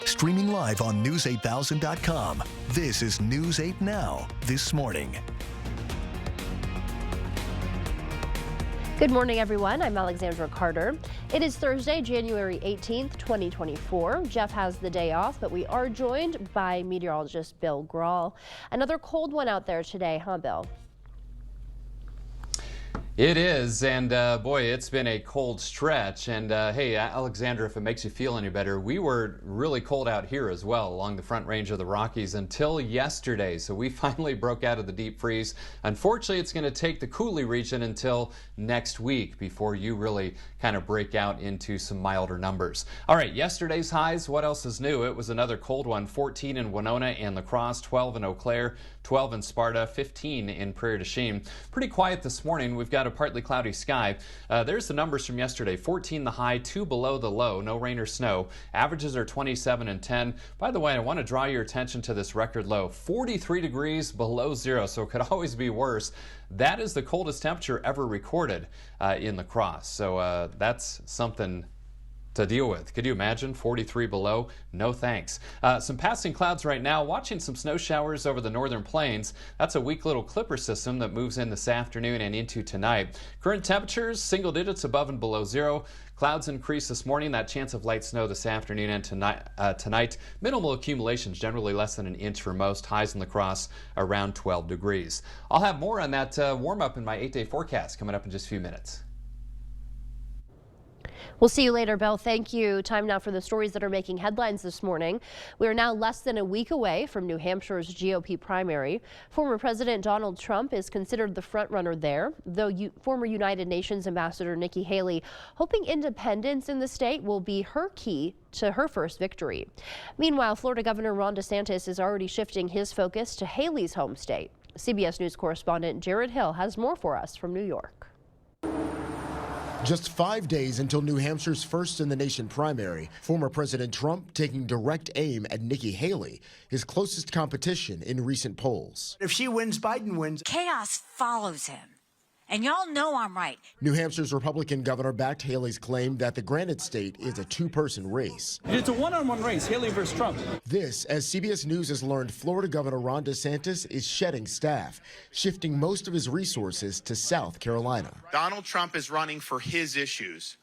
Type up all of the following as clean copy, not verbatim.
Streaming live on News8000.com. This is News 8 Now, this morning. Good morning, everyone. I'm Alexandra Carter. It is Thursday, January 18th, 2024. Jeff has the day off, but we are joined by meteorologist Bill Grahl. Another cold one out there today, huh, Bill? It is, and boy, it's been a cold stretch. And hey, Alexandra, if it makes you feel any better, we were really cold out here as well along the Front Range of the Rockies until yesterday. So we finally broke out of the deep freeze. Unfortunately, it's going to take the Coulee region until next week before you really kind of break out into some milder numbers. All right, yesterday's highs, what else is new? It was another cold one, 14 in Winona and La Crosse, 12 in Eau Claire, 12 in Sparta, 15 in Prairie du Chien. Pretty quiet this morning. We've got a partly cloudy sky. There's the numbers from yesterday. 14 the high, 2 below the low. No rain or snow. Averages are 27 and 10. By the way, I want to draw your attention to this record low. 43 degrees below zero, so it could always be worse. That is the coldest temperature ever recorded in La Crosse. So that's something to deal with. Could you imagine 43 below? No thanks. Some passing clouds right now, watching some snow showers over the northern plains. That's a weak little clipper system that moves in this afternoon and into tonight. Current temperatures single digits above and below zero. Clouds increase this morning, that chance of light snow this afternoon and tonight. Minimal accumulations, generally less than an inch for most. Highs in La Crosse around 12 degrees. I'll have more on that warm up in my 8-day forecast coming up in just a few minutes. We'll see you later, Bill. Thank you. Time now for the stories that are making headlines this morning. We are now less than a week away from New Hampshire's GOP primary. Former President Donald Trump is considered the frontrunner there, though former United Nations Ambassador Nikki Haley hoping independence in the state will be her key to her first victory. Meanwhile, Florida Governor Ron DeSantis is already shifting his focus to Haley's home state. CBS News correspondent Jared Hill has more for us from New York. Just 5 days until New Hampshire's first in the nation primary, former President Trump taking direct aim at Nikki Haley, his closest competition in recent polls. If she wins, Biden wins. Chaos follows him. And y'all know I'm right. New Hampshire's Republican governor backed Haley's claim that the Granite State is a two-person race. It's a one-on-one race, Haley versus Trump. This, as CBS News has learned, Florida Governor Ron DeSantis is shedding staff, shifting most of his resources to South Carolina. Donald Trump is running for his issues.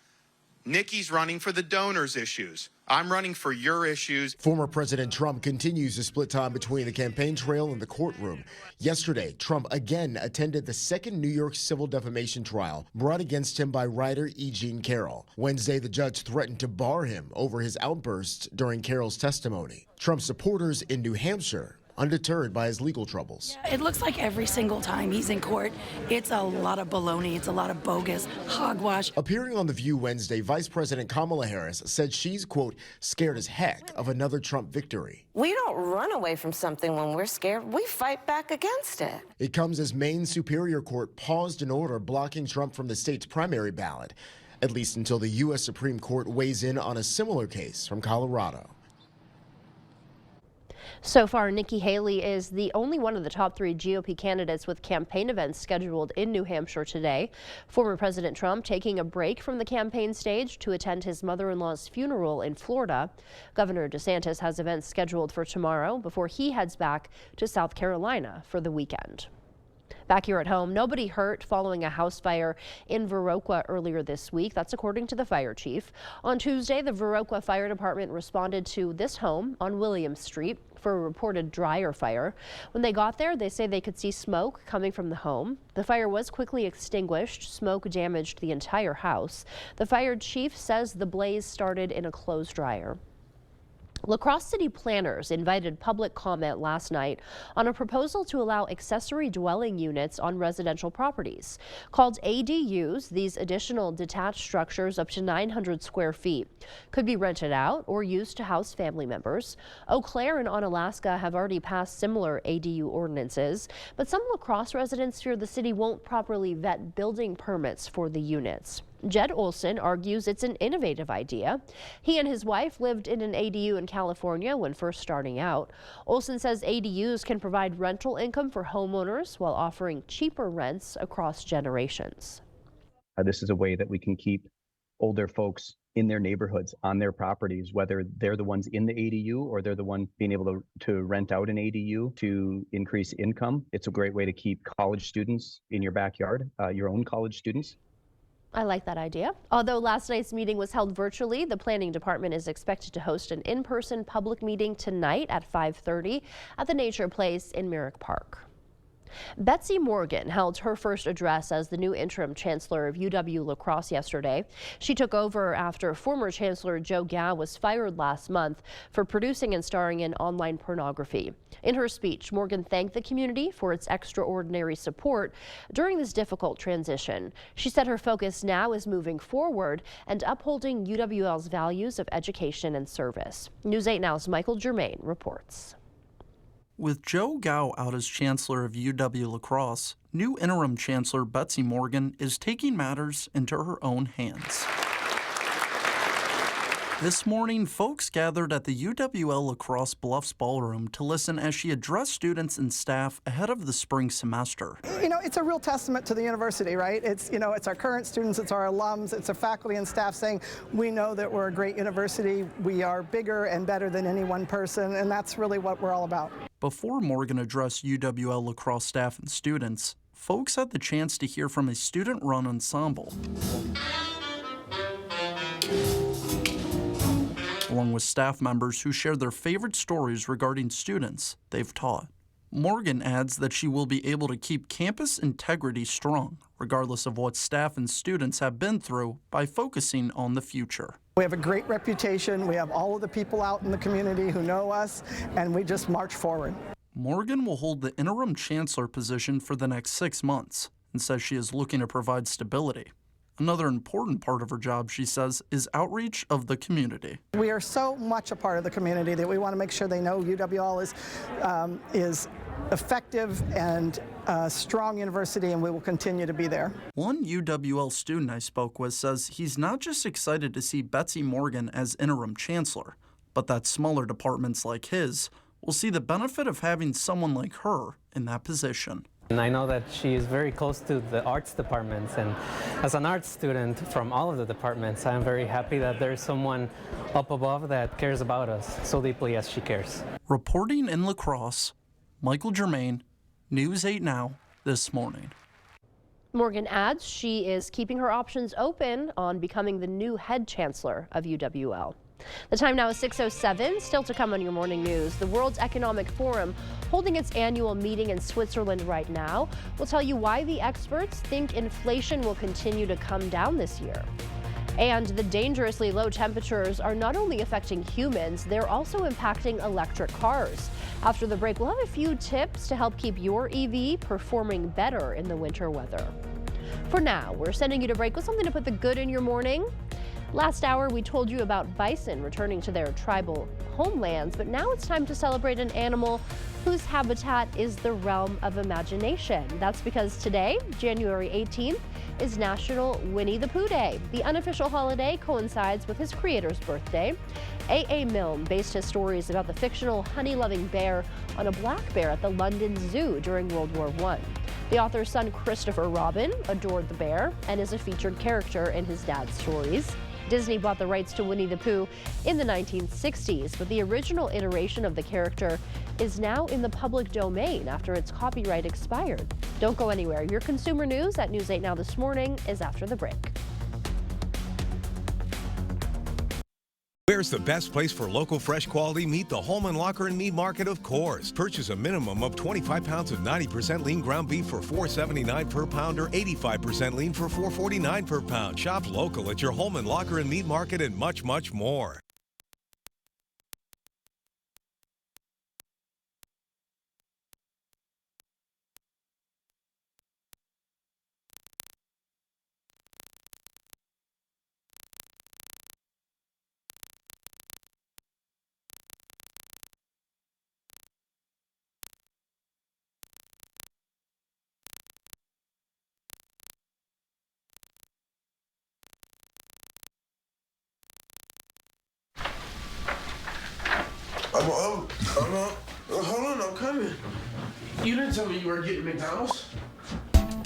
Nikki's running for the donors' issues. I'm running for your issues. Former President Trump continues to split time between the campaign trail and the courtroom. Yesterday, Trump again attended the second New York civil defamation trial brought against him by writer E. Jean Carroll. Wednesday, the judge threatened to bar him over his outbursts during Carroll's testimony. Trump supporters in New Hampshire undeterred by his legal troubles. It looks like every single time he's in court, it's a lot of baloney, it's a lot of bogus hogwash. Appearing on The View Wednesday, Vice President Kamala Harris said she's, quote, scared as heck of another Trump victory. We don't run away from something when we're scared. We fight back against it. It comes as Maine's Superior Court paused an order blocking Trump from the state's primary ballot, at least until the U.S. Supreme Court weighs in on a similar case from Colorado. So far, Nikki Haley is the only one of the top three GOP candidates with campaign events scheduled in New Hampshire today. Former President Trump taking a break from the campaign stage to attend his mother-in-law's funeral in Florida. Governor DeSantis has events scheduled for tomorrow before he heads back to South Carolina for the weekend. Back here at home, nobody hurt following a house fire in Viroqua earlier this week. That's according to the fire chief. On Tuesday, the Viroqua Fire Department responded to this home on Williams Street for a reported dryer fire. When they got there, they say they could see smoke coming from the home. The fire was quickly extinguished. Smoke damaged the entire house. The fire chief says the blaze started in a clothes dryer. La Crosse City planners invited public comment last night on a proposal to allow accessory dwelling units on residential properties. Called ADUs, these additional detached structures up to 900 square feet could be rented out or used to house family members. Eau Claire and Onalaska have already passed similar ADU ordinances, but some La Crosse residents fear the city won't properly vet building permits for the units. Jed Olson argues it's an innovative idea. He and his wife lived in an ADU in California when first starting out. Olson says ADUs can provide rental income for homeowners while offering cheaper rents across generations. This is a way that we can keep older folks in their neighborhoods, on their properties, whether they're the ones in the ADU or they're the one being able to rent out an ADU to increase income. It's a great way to keep college students in your backyard, your own college students. I like that idea. Although last night's meeting was held virtually, the planning department is expected to host an in-person public meeting tonight at 5:30 at the Nature Place in Merrick Park. Betsy Morgan held her first address as the new interim chancellor of UW-La Crosse yesterday. She took over after former Chancellor Joe Gao was fired last month for producing and starring in online pornography. In her speech, Morgan thanked the community for its extraordinary support during this difficult transition. She said her focus now is moving forward and upholding UWL's values of education and service. News 8 Now's Michael Germain reports. With Joe Gao out as Chancellor of UW-La Crosse, new interim Chancellor Betsy Morgan is taking matters into her own hands. This morning, folks gathered at the UWL-La Crosse Bluffs Ballroom to listen as she addressed students and staff ahead of the spring semester. You know, it's a real testament to the university, right? It's our current students, it's our alums, it's our faculty and staff saying, we know that we're a great university, we are bigger and better than any one person, and that's really what we're all about. Before Morgan addressed UWL-La Crosse staff and students, folks had the chance to hear from a student-run ensemble, along with staff members who shared their favorite stories regarding students they've taught. Morgan adds that she will be able to keep campus integrity strong, regardless of what staff and students have been through, by focusing on the future. We have a great reputation. We have all of the people out in the community who know us, and we just march forward. Morgan will hold the interim chancellor position for the next 6 months and says she is looking to provide stability. Another important part of her job, she says, is outreach of the community. We are so much a part of the community that we want to make sure they know UWL is effective and a strong university, and we will continue to be there. One UWL student I spoke with says he's not just excited to see Betsy Morgan as interim chancellor, but that smaller departments like his will see the benefit of having someone like her in that position. And I know that she is very close to the arts departments, and as an arts student from all of the departments, I'm very happy that there's someone up above that cares about us so deeply as she cares. Reporting in La Crosse, Michael Germain, News 8 Now, this morning. Morgan adds she is keeping her options open on becoming the new head chancellor of UWL. The time now is 6:07. Still to come on your morning news, the World Economic Forum holding its annual meeting in Switzerland right now. We'll tell you why the experts think inflation will continue to come down this year. And the dangerously low temperatures are not only affecting humans, they're also impacting electric cars. After the break, we'll have a few tips to help keep your EV performing better in the winter weather. For now, we're sending you to break with something to put the good in your morning. Last hour, we told you about bison returning to their tribal homelands, but now it's time to celebrate an animal whose habitat is the realm of imagination. That's because today, January 18th, is National Winnie the Pooh Day. The unofficial holiday coincides with his creator's birthday. A.A. Milne based his stories about the fictional honey-loving bear on a black bear at the London Zoo during World War I. The author's son, Christopher Robin, adored the bear and is a featured character in his dad's stories. Disney bought the rights to Winnie the Pooh in the 1960s, but the original iteration of the character is now in the public domain after its copyright expired. Don't go anywhere. Your consumer news at News 8 Now this morning is after the break. Where's the best place for local fresh quality meat? The Holman Locker and Meat Market, of course. Purchase a minimum of 25 pounds of 90% lean ground beef for $4.79 per pound or 85% lean for $4.49 per pound. Shop local at your Holman Locker and Meat Market and much, much more. Hold on, I'm coming. You didn't tell me you were getting McDonald's.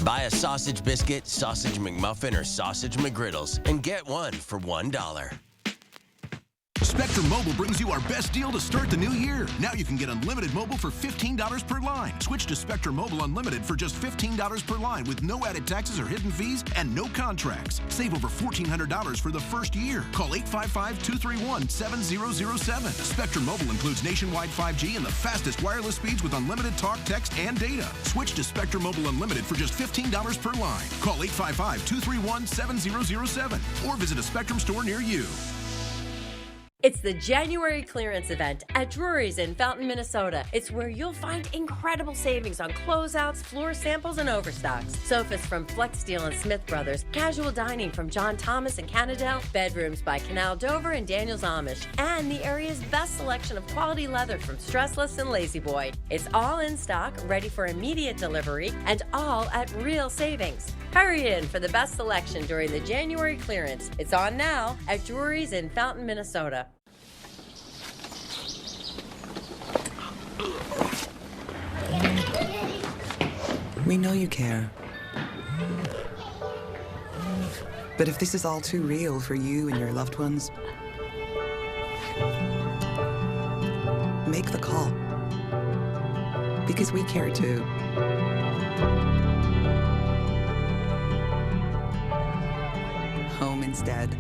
Buy a sausage biscuit, sausage McMuffin, or sausage McGriddles and get one for $1. Spectrum Mobile brings you our best deal to start the new year. Now you can get unlimited mobile for $15 per line. Switch to Spectrum Mobile Unlimited for just $15 per line with no added taxes or hidden fees and no contracts. Save over $1,400 for the first year. Call 855-231-7007. Spectrum Mobile includes nationwide 5G and the fastest wireless speeds with unlimited talk, text, and data. Switch to Spectrum Mobile Unlimited for just $15 per line. Call 855-231-7007 or visit a Spectrum store near you. It's the January clearance event at Drury's in Fountain, Minnesota. It's where you'll find incredible savings on closeouts, floor samples, and overstocks. Sofas from Flexsteel and Smith Brothers, casual dining from John Thomas and Cannondale, bedrooms by Canal Dover and Daniels Amish, and the area's best selection of quality leather from Stressless and Lazy Boy. It's all in stock, ready for immediate delivery, and all at real savings. Hurry in for the best selection during the January clearance. It's on now at Drury's in Fountain, Minnesota. We know you care. But if this is all too real for you and your loved ones, make the call. Because we care too. Home instead.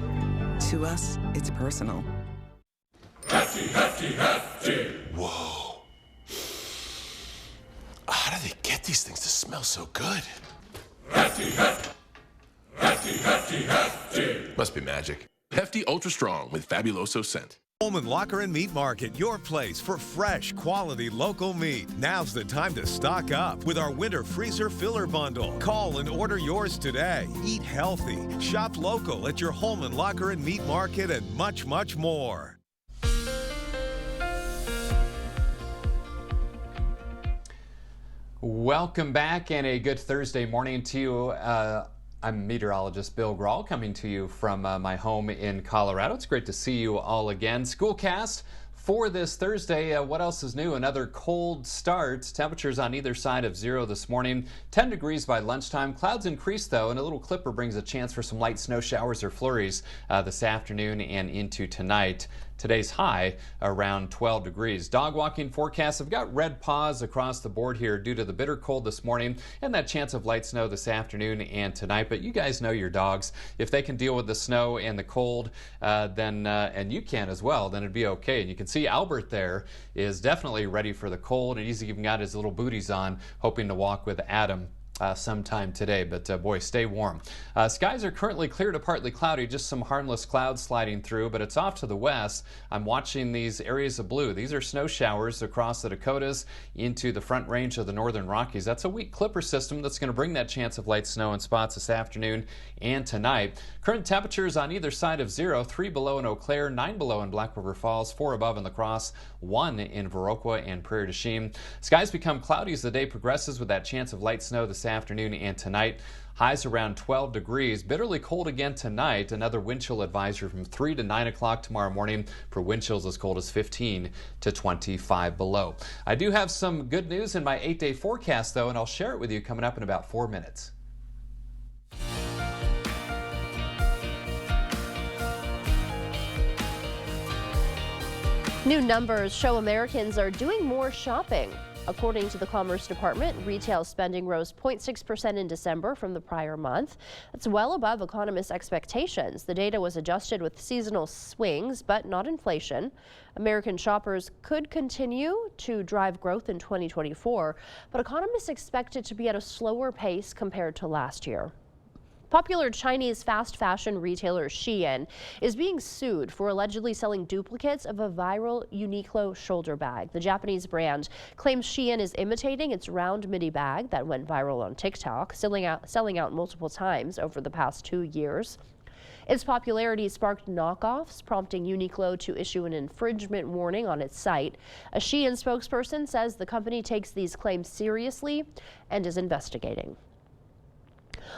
To us, it's personal. Hefty, hefty, hefty! Whoa. How do they get these things to smell so good? Hefty, hefty! Hefty, hefty, hefty! Must be magic. Hefty Ultra Strong with Fabuloso scent. Holman Locker and Meat Market, your place for fresh, quality local meat. Now's the time to stock up with our winter freezer filler bundle. Call and order yours today. Eat healthy. Shop local at your Holman Locker and Meat Market and much, much more. Welcome back and a good Thursday morning to you. I'm meteorologist Bill Grahl coming to you from my home in Colorado. It's great to see you all again. Schoolcast for this Thursday. What else is new? Another cold start. Temperatures on either side of zero this morning. 10 degrees by lunchtime. Clouds increase though, and a little clipper brings a chance for some light snow showers or flurries this afternoon and into tonight. Today's high around 12 degrees. Dog walking forecasts have got red paws across the board here due to the bitter cold this morning and that chance of light snow this afternoon and tonight. But you guys know your dogs. If they can deal with the snow and the cold, then and you can as well, then it'd be okay. And you can see Albert there is definitely ready for the cold, and he's even got his little booties on, hoping to walk with Adam sometime today, but boy, stay warm. Skies are currently clear to partly cloudy, just some harmless clouds sliding through, but it's off to the west. I'm watching these areas of blue. These are snow showers across the Dakotas into the front range of the northern Rockies. That's a weak clipper system that's going to bring that chance of light snow in spots this afternoon and tonight. Current temperatures on either side of zero, 3 below in Eau Claire, 9 below in Black River Falls, 4 above in La Crosse, 1 in Viroqua and Prairie du Chien. Skies become cloudy as the day progresses with that chance of light snow this afternoon and tonight. Highs around 12 degrees. Bitterly cold again tonight. Another wind chill advisory from 3 to 9 o'clock tomorrow morning for wind chills as cold as 15 to 25 below. I do have some good news in my 8-day forecast though, and I'll share it with you coming up in about 4 minutes. New numbers show Americans are doing more shopping. According to the Commerce Department, retail spending rose 0.6% in December from the prior month. That's well above economists' expectations. The data was adjusted with seasonal swings, but not inflation. American shoppers could continue to drive growth in 2024, but economists expect it to be at a slower pace compared to last year. Popular Chinese fast fashion retailer Shein is being sued for allegedly selling duplicates of a viral Uniqlo shoulder bag. The Japanese brand claims Shein is imitating its round midi bag that went viral on TikTok, selling out multiple times over the past 2 years. Its popularity sparked knockoffs, prompting Uniqlo to issue an infringement warning on its site. A Shein spokesperson says the company takes these claims seriously and is investigating.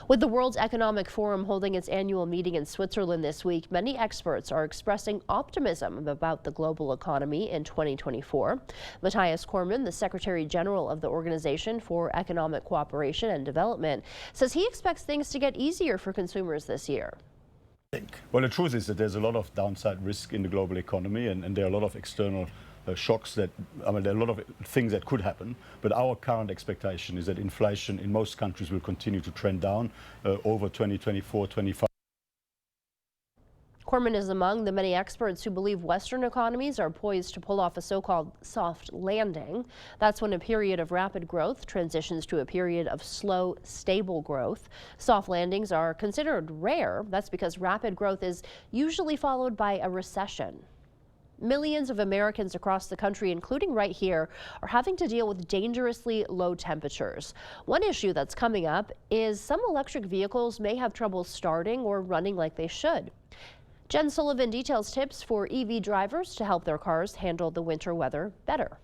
With the World Economic Forum holding its annual meeting in Switzerland this week, many experts are expressing optimism about the global economy in 2024. Matthias Cormann, the Secretary General of the Organization for Economic Cooperation and Development, says he expects things to get easier for consumers this year. Well, the truth is that there's a lot of downside risk in the global economy, and there are a lot of external shocks that, there are a lot of things that could happen, but our current expectation is that inflation in most countries will continue to trend down over 2024, 25. Cormann is among the many experts who believe Western economies are poised to pull off a so-called soft landing. That's when a period of rapid growth transitions to a period of slow, stable growth. Soft landings are considered rare. That's because rapid growth is usually followed by a recession. Millions of Americans across the country, including right here, are having to deal with dangerously low temperatures. One issue that's coming up is some electric vehicles may have trouble starting or running like they should. Jen Sullivan details tips for EV drivers to help their cars handle the winter weather better.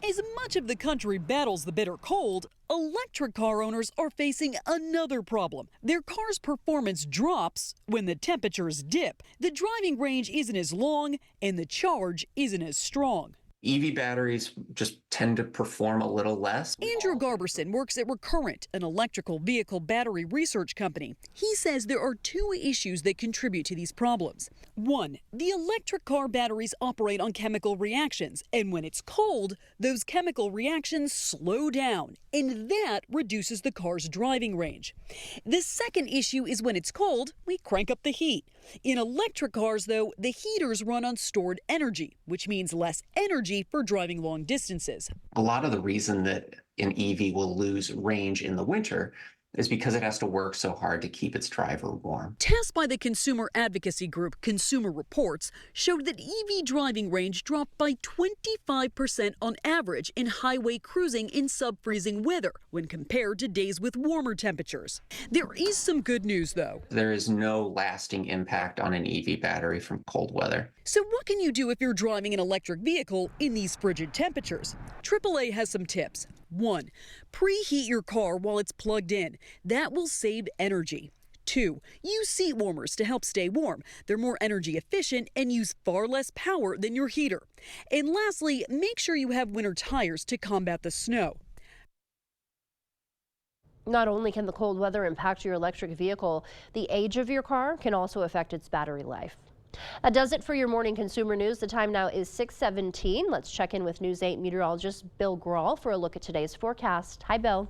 As much of the country battles the bitter cold, electric car owners are facing another problem. Their car's performance drops when the temperatures dip. The driving range isn't as long and the charge isn't as strong. EV batteries just tend to perform a little less. Andrew Garberson works at Recurrent, an electrical vehicle battery research company. He says there are two issues that contribute to these problems. One, the electric car batteries operate on chemical reactions, and when it's cold, those chemical reactions slow down, and that reduces the car's driving range. The second issue is when it's cold, we crank up the heat. In electric cars, though, the heaters run on stored energy, which means less energy for driving long distances. A lot of the reason that an EV will lose range in the winter is because it has to work so hard to keep its driver warm. Tests by the consumer advocacy group Consumer Reports showed that EV driving range dropped by 25% on average in highway cruising in sub-freezing weather when compared to days with warmer temperatures. There is some good news, though. There is no lasting impact on an EV battery from cold weather. So what can you do if you're driving an electric vehicle in these frigid temperatures? AAA has some tips. 1. Preheat your car while it's plugged in. That will save energy. 2. Use seat warmers to help stay warm. They're more energy efficient and use far less power than your heater. And lastly, make sure you have winter tires to combat the snow. Not only can the cold weather impact your electric vehicle, the age of your car can also affect its battery life. That does it for your morning consumer news. The time now is 6:17. Let's check in with News 8 meteorologist Bill Grahl for a look at today's forecast. Hi, Bill.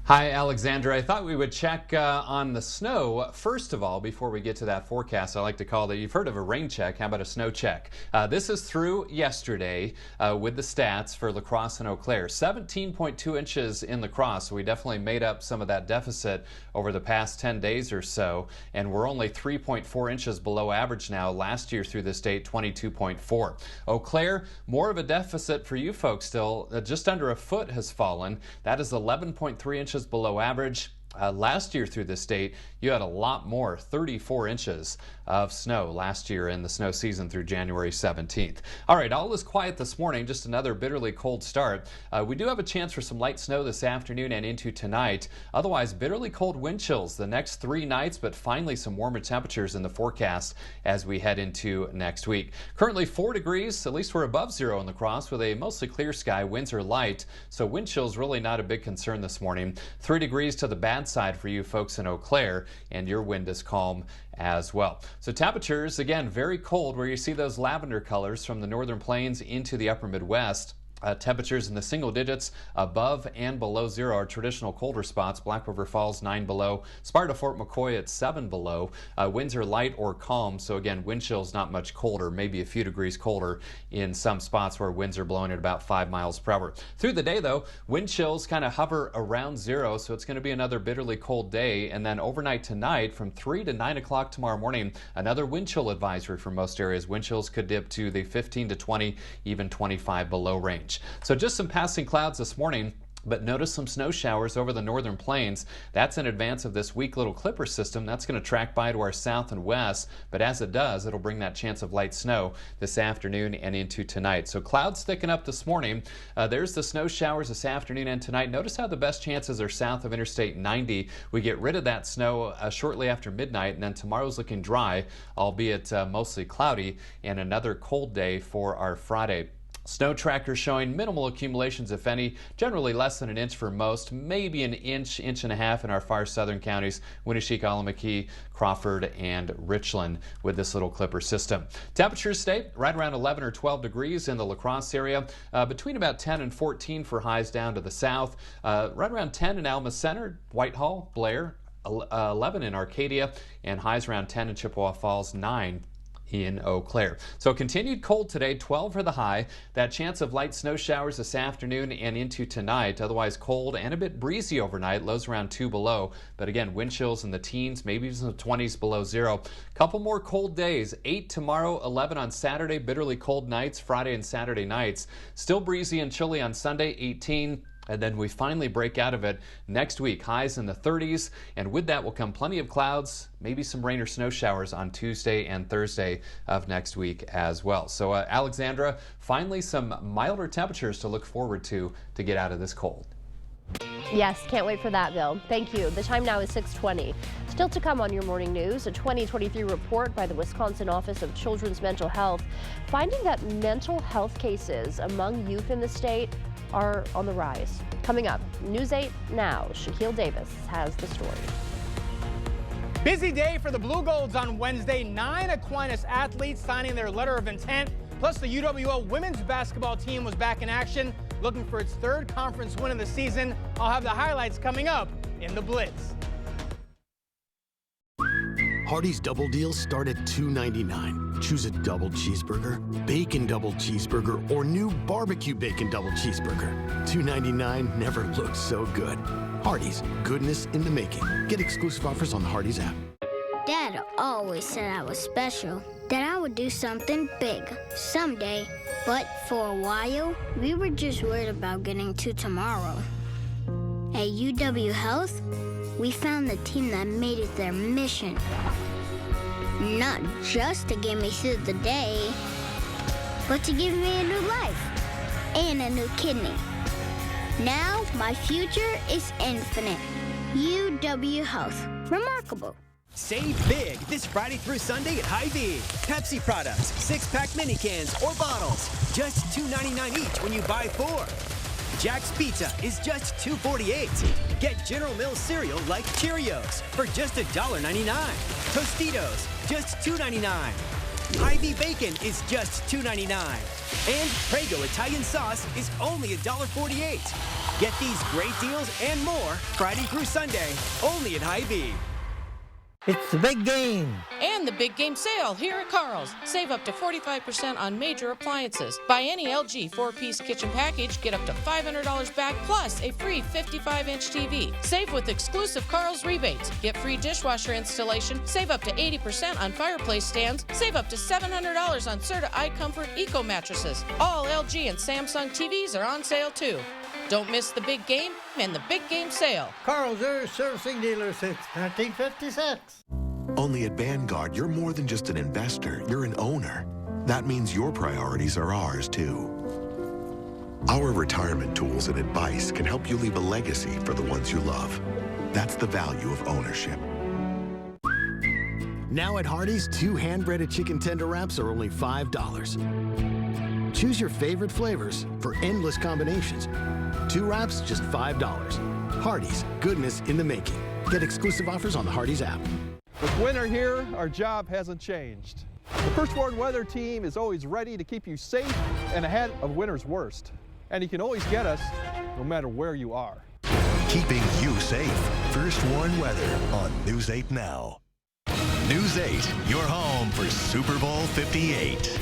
Hi, Alexandra. I thought we would check on the snow. First of all, before we get to that forecast, I like to call that you've heard of a rain check. How about a snow check? This is through yesterday with the stats for La Crosse and Eau Claire. 17.2 inches in La Crosse. So we definitely made up some of that deficit over the past 10 days or so. And we're only 3.4 inches below average now. Last year through this date, 22.4. Eau Claire, more of a deficit for you folks still. Just under a foot has fallen. That is 11.3 inches below average. Last year through this date, you had a lot more, 34 inches of snow last year in the snow season through January 17th. All right, all is quiet this morning, just another bitterly cold start. We do have a chance for some light snow this afternoon and into tonight. Otherwise, bitterly cold wind chills the next 3 nights, but finally some warmer temperatures in the forecast as we head into next week. Currently 4 degrees, at least we're above zero in La Crosse with a mostly clear sky. Winds are light, so wind chills really not a big concern this morning. 3 degrees to the bad side for you folks in Eau Claire, and your wind is calm as well. So temperatures, again, very cold where you see those lavender colors from the northern plains into the upper Midwest. Temperatures in the single digits above and below zero are traditional colder spots. Black River Falls 9 below, Sparta Fort McCoy at 7 below. Winds are light or calm, so again wind chills not much colder, maybe a few degrees colder in some spots where winds are blowing at about 5 miles per hour. Through the day though, wind chills kind of hover around zero, so it's going to be another bitterly cold day. And then overnight tonight from 3 to 9 o'clock tomorrow morning, another wind chill advisory for most areas. Wind chills could dip to the 15 to 20, even 25 below range. So just some passing clouds this morning. But notice some snow showers over the northern plains. That's in advance of this weak little clipper system. That's going to track by to our south and west. But as it does, it'll bring that chance of light snow this afternoon and into tonight. So clouds thicken up this morning. There's the snow showers this afternoon and tonight. Notice how the best chances are south of Interstate 90. We get rid of that snow shortly after midnight, and then tomorrow's looking dry, albeit mostly cloudy, and another cold day for our Friday. Snow trackers showing minimal accumulations, if any, generally less than an inch for most, maybe an inch, inch and a half in our far southern counties, Winneshiek, Allamakee, Crawford, and Richland with this little clipper system. Temperatures stay right around 11 or 12 degrees in the La Crosse area, between about 10 and 14 for highs down to the south, right around 10 in Alma Center, Whitehall, Blair, 11 in Arcadia, and highs around 10 in Chippewa Falls, 9 in Eau Claire. So continued cold today, 12 for the high. That chance of light snow showers this afternoon and into tonight. Otherwise cold and a bit breezy overnight. Lows around 2 below. But again, wind chills in the teens, maybe even the 20s below zero. Couple more cold days. 8 tomorrow, 11 on Saturday. Bitterly cold nights Friday and Saturday nights. Still breezy and chilly on Sunday, 18. And then we finally break out of it next week, highs in the 30s, and with that will come plenty of clouds, maybe some rain or snow showers on Tuesday and Thursday of next week as well. So Alexandra, finally some milder temperatures to look forward to get out of this cold. Yes, can't wait for that, Bill. Thank you. The time now is 6:20. Still to come on your morning news, a 2023 report by the Wisconsin Office of Children's Mental Health finding that mental health cases among youth in the state are on the rise. Coming up, News 8 Now, Shaquille Davis has the story. Busy day for the Blue Golds on Wednesday. 9 Aquinas athletes signing their letter of intent. Plus, the UWO women's basketball team was back in action, looking for its 3rd conference win of the season. I'll have the highlights coming up in the Blitz. Hardee's Double Deals start at $2.99. Choose a double cheeseburger, bacon double cheeseburger, or new barbecue bacon double cheeseburger. $2.99 never looked so good. Hardee's, goodness in the making. Get exclusive offers on the Hardee's app. Dad always said I was special, that I would do something big someday. But for a while, we were just worried about getting to tomorrow. At UW Health, we found the team that made it their mission. Not just to get me through the day, but to give me a new life and a new kidney. Now, my future is infinite. UW Health. Remarkable. Save big this Friday through Sunday at Hy-Vee. Pepsi products, 6-pack mini cans or bottles, just $2.99 each when you buy 4. Jack's Pizza is just $2.48. Get General Mills cereal like Cheerios for just $1.99. Tostitos, just $2.99. Hy-Vee bacon is just $2.99. And Prego Italian sauce is only $1.48. Get these great deals and more Friday through Sunday, only at Hy-Vee. It's the big game. And the big game sale here at Carl's. Save up to 45% on major appliances. Buy any LG 4-piece kitchen package, get up to $500 back, plus a free 55-inch TV. Save with exclusive Carl's rebates. Get free dishwasher installation. Save up to 80% on fireplace stands. Save up to $700 on Serta iComfort Eco mattresses. All LG and Samsung TVs are on sale too. Don't miss the big game and the big game sale. Carl's, your servicing dealer since 1956. Only at Vanguard, you're more than just an investor, you're an owner. That means your priorities are ours, too. Our retirement tools and advice can help you leave a legacy for the ones you love. That's the value of ownership. Now at Hardee's, 2 hand-breaded chicken tender wraps are only $5. Choose your favorite flavors for endless combinations. 2 wraps, just $5. Hardee's, goodness in the making. Get exclusive offers on the Hardee's app. With winter here, our job hasn't changed. The First Warn Weather Team is always ready to keep you safe and ahead of winter's worst. And you can always get us no matter where you are. Keeping you safe. First Warn Weather on News 8 Now. News 8, your home for Super Bowl 58.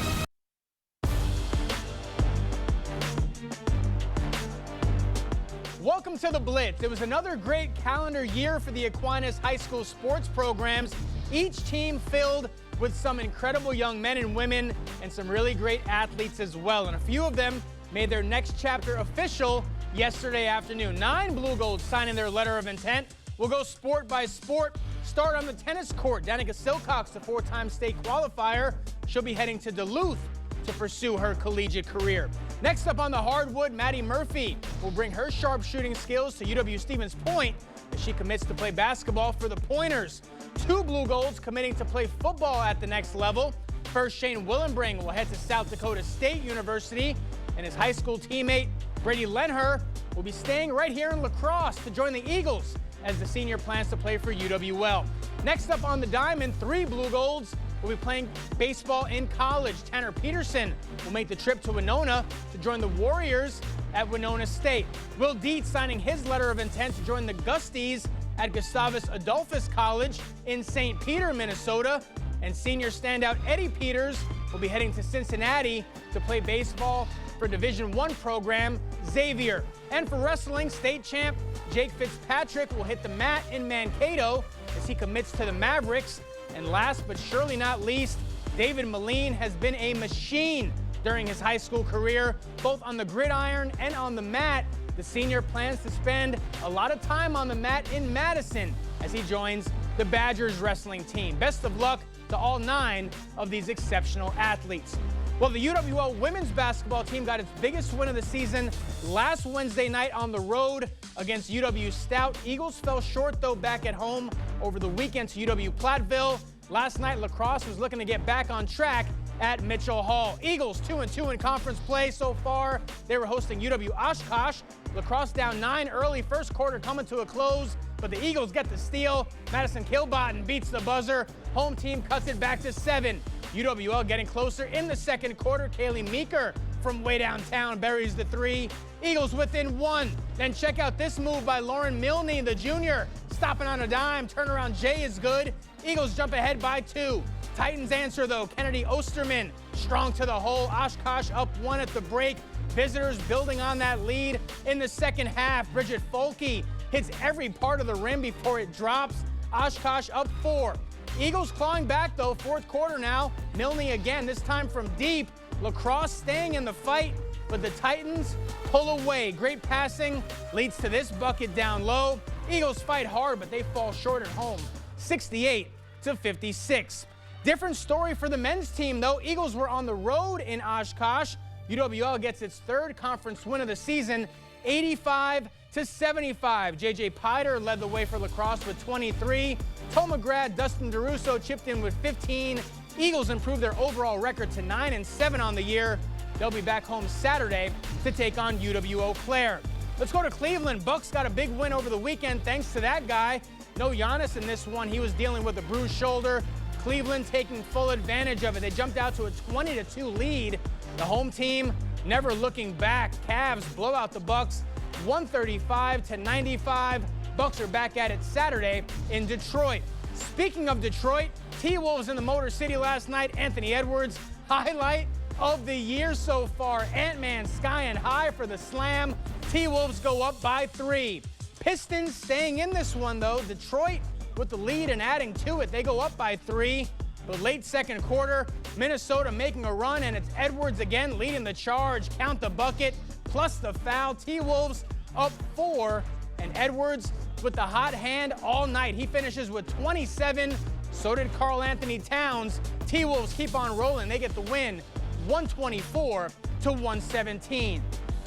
Welcome to the Blitz. It was another great calendar year for the Aquinas High School sports programs. Each team filled with some incredible young men and women and some really great athletes as well. And a few of them made their next chapter official yesterday afternoon. 9 Blue Golds signing their letter of intent. We'll go sport by sport. Start on the tennis court. Danica Silcox, the 4-time state qualifier. She'll be heading to Duluth to pursue her collegiate career. Next up on the hardwood, Maddie Murphy will bring her sharp shooting skills to UW-Stevens Point as she commits to play basketball for the Pointers. 2 Blue Golds committing to play football at the next level. First, Shane Willenbring will head to South Dakota State University, and his high school teammate Brady Lenher will be staying right here in La Crosse to join the Eagles as the senior plans to play for UWL. Next up on the diamond, 3 Blue Golds will be playing baseball in college. Tanner Peterson will make the trip to Winona to join the Warriors at Winona State. Will Dietz signing his letter of intent to join the Gusties at Gustavus Adolphus College in St. Peter, Minnesota. And senior standout Eddie Peters will be heading to Cincinnati to play baseball for Division I program Xavier. And for wrestling, state champ Jake Fitzpatrick will hit the mat in Mankato as he commits to the Mavericks. And last but surely not least, David Moline has been a machine during his high school career, both on the gridiron and on the mat. The senior plans to spend a lot of time on the mat in Madison as he joins the Badgers wrestling team. Best of luck to all 9 of these exceptional athletes. Well, the UWL women's basketball team got its biggest win of the season last Wednesday night on the road against UW Stout. Eagles fell short, though, back at home over the weekend to UW Platteville. Last night, La Crosse was looking to get back on track at Mitchell Hall. Eagles 2-2 in conference play so far. They were hosting UW Oshkosh. La Crosse down 9 early, first quarter coming to a close, but the Eagles get the steal. Madison Kilbottom beats the buzzer. Home team cuts it back to 7. UWL getting closer in the second quarter. Kaylee Meeker from way downtown buries the 3. Eagles within 1. Then check out this move by Lauren Milne, the junior. Stopping on a dime. Turnaround J is good. Eagles jump ahead by 2. Titans answer, though. Kennedy Osterman strong to the hole. Oshkosh up 1 at the break. Visitors building on that lead in the second half. Bridget Folke hits every part of the rim before it drops. Oshkosh up 4. Eagles clawing back, though. Fourth quarter now. Milne again, this time from deep. La Crosse staying in the fight, but the Titans pull away. Great passing leads to this bucket down low. Eagles fight hard, but they fall short at home. 68-56. Different story for the men's team, though. Eagles were on the road in Oshkosh. UWL gets its 3rd conference win of the season, 85-75. J.J. Piter led the way for La Crosse with 23. Toma grad Dustin DeRusso chipped in with 15. Eagles improved their overall record to 9-7 on the year. They'll be back home Saturday to take on UW-Eau Claire. Let's go to Cleveland. Bucks got a big win over the weekend thanks to that guy. No Giannis in this one. He was dealing with a bruised shoulder. Cleveland taking full advantage of it. They jumped out to a 20-2 lead. The home team never looking back. Cavs blow out the Bucks 135-95. Bucks are back at it Saturday in Detroit. Speaking of Detroit, T-Wolves in the Motor City last night. Anthony Edwards, highlight of the year so far. Ant-Man skying high for the slam. T-Wolves go up by 3. Pistons staying in this one, though. Detroit with the lead and adding to it. They go up by 3. But late second quarter, Minnesota making a run, and it's Edwards again leading the charge. Count the bucket, plus the foul. T-Wolves up 4, and Edwards with the hot hand all night. He finishes with 27. So did Karl Anthony Towns. T-Wolves keep on rolling. They get the win, 124-117.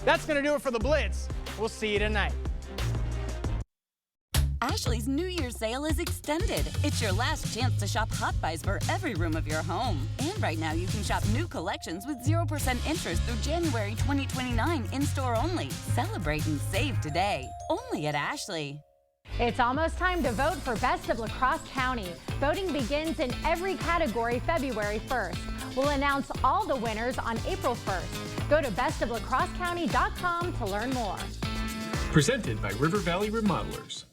That's going to do it for the Blitz. We'll see you tonight. Ashley's New Year's sale is extended. It's your last chance to shop Hot Buys for every room of your home. And right now you can shop new collections with 0% interest through January 2029 in-store only. Celebrate and save today. Only at Ashley. It's almost time to vote for Best of La Crosse County. Voting begins in every category February 1st. We'll announce all the winners on April 1st. Go to bestoflacrossecounty.com to learn more. Presented by River Valley Remodelers.